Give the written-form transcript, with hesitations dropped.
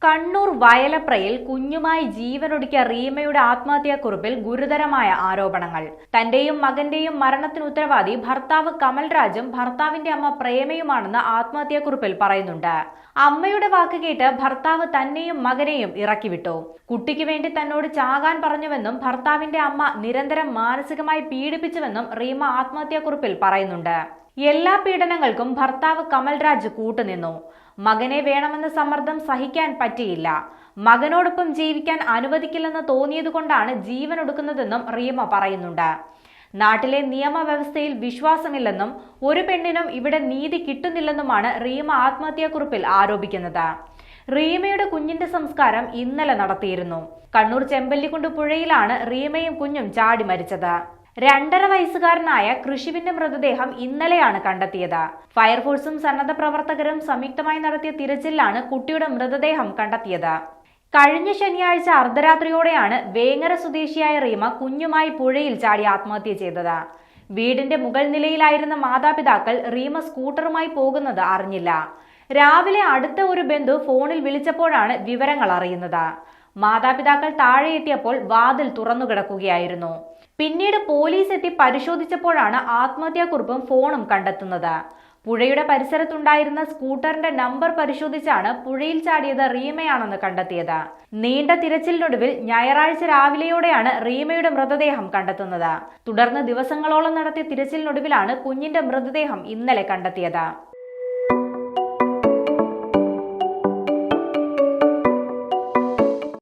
കണ്ണൂർ വയലപ്രയിൽ കുഞ്ഞുമായി ജീവനൊടുക്കിയ റീമയുടെ ആത്മഹത്യാക്കുറിപ്പിൽ ഗുരുതരമായ ആരോപണങ്ങൾ. തന്റെയും മകന്റെയും മരണത്തിന് ഉത്തരവാദി ഭർത്താവ് കമൽരാജും ഭർത്താവിന്റെ അമ്മ പ്രേമയുമാണെന്ന് ആത്മഹത്യാക്കുറിപ്പിൽ പറയുന്നുണ്ട്. അമ്മയുടെ വാക്ക് കേട്ട് ഭർത്താവ് തന്നെയും മകനെയും ഇറക്കിവിട്ടു. കുട്ടിക്ക് വേണ്ടി തന്നോട് ചാകാൻ പറഞ്ഞുവെന്നും ഭർത്താവിന്റെ അമ്മ നിരന്തരം മാനസികമായി പീഡിപ്പിച്ചുവെന്നും റീമ ആത്മഹത്യാക്കുറിപ്പിൽ പറയുന്നുണ്ട്. എല്ലാ പീഡനങ്ങൾക്കും ഭർത്താവ് കമൽരാജ് കൂട്ടുനിന്നു. മകനെ വേണമെന്ന സമ്മർദ്ദം സഹിക്കാൻ പറ്റിയില്ല. മകനോടൊപ്പം ജീവിക്കാൻ അനുവദിക്കില്ലെന്ന് തോന്നിയതുകൊണ്ടാണ് ജീവനൊടുക്കുന്നതെന്നും റീമ പറയുന്നുണ്ട്. നാട്ടിലെ നിയമവ്യവസ്ഥയിൽ വിശ്വാസമില്ലെന്നും ഒരു പെണ്ണിനും ഇവിടെ നീതി കിട്ടുന്നില്ലെന്നുമാണ് റീമ ആത്മഹത്യാക്കുറിപ്പിൽ ആരോപിക്കുന്നത്. റീമയുടെ കുഞ്ഞിന്റെ സംസ്കാരം ഇന്നലെ നടത്തിയിരുന്നു. കണ്ണൂർ ചെമ്പല്ലിക്കുണ്ട് പുഴയിലാണ് റീമയും കുഞ്ഞും ചാടി മരിച്ചത്. 2.5 വയസ്സുകാരനായ കൃഷിവിന്റെ മൃതദേഹം ഇന്നലെയാണ് കണ്ടെത്തിയത്. ഫയർഫോഴ്സും സന്നദ്ധ പ്രവർത്തകരും സംയുക്തമായി നടത്തിയ തിരച്ചിലാണ് കുട്ടിയുടെ മൃതദേഹം കണ്ടെത്തിയത്. കഴിഞ്ഞ ശനിയാഴ്ച അർദ്ധരാത്രിയോടെയാണ് വേങ്ങര സ്വദേശിയായ റീമ കുഞ്ഞുമായി പുഴയിൽ ചാടി ആത്മഹത്യ ചെയ്തത്. വീടിന്റെ മുകൾ നിലയിലായിരുന്ന മാതാപിതാക്കൾ റീമ സ്കൂട്ടറുമായി പോകുന്നത് അറിഞ്ഞില്ല. രാവിലെ അടുത്ത ഒരു ബന്ധു ഫോണിൽ വിളിച്ചപ്പോഴാണ് വിവരങ്ങൾ അറിയുന്നത്. മാതാപിതാക്കൾ താഴെ എത്തിയപ്പോൾ വാതിൽ തുറന്നു കിടക്കുകയായിരുന്നു. പിന്നീട് പോലീസ് എത്തി പരിശോധിച്ചപ്പോഴാണ് ആത്മഹത്യാക്കുറിപ്പും ഫോണും കണ്ടെത്തുന്നത്. പുഴയുടെ പരിസരത്തുണ്ടായിരുന്ന സ്കൂട്ടറിന്റെ നമ്പർ പരിശോധിച്ചാണ് പുഴയിൽ ചാടിയത് റീമയാണെന്ന് കണ്ടെത്തിയത്. നീണ്ട തിരച്ചിലിനൊടുവിൽ ഞായറാഴ്ച രാവിലെയോടെയാണ് റീമയുടെ മൃതദേഹം കണ്ടെത്തുന്നത്. തുടർന്ന് ദിവസങ്ങളോളം നടത്തിയ തിരച്ചിലിനൊടുവിലാണ് കുഞ്ഞിന്റെ മൃതദേഹം ഇന്നലെ കണ്ടെത്തിയത്.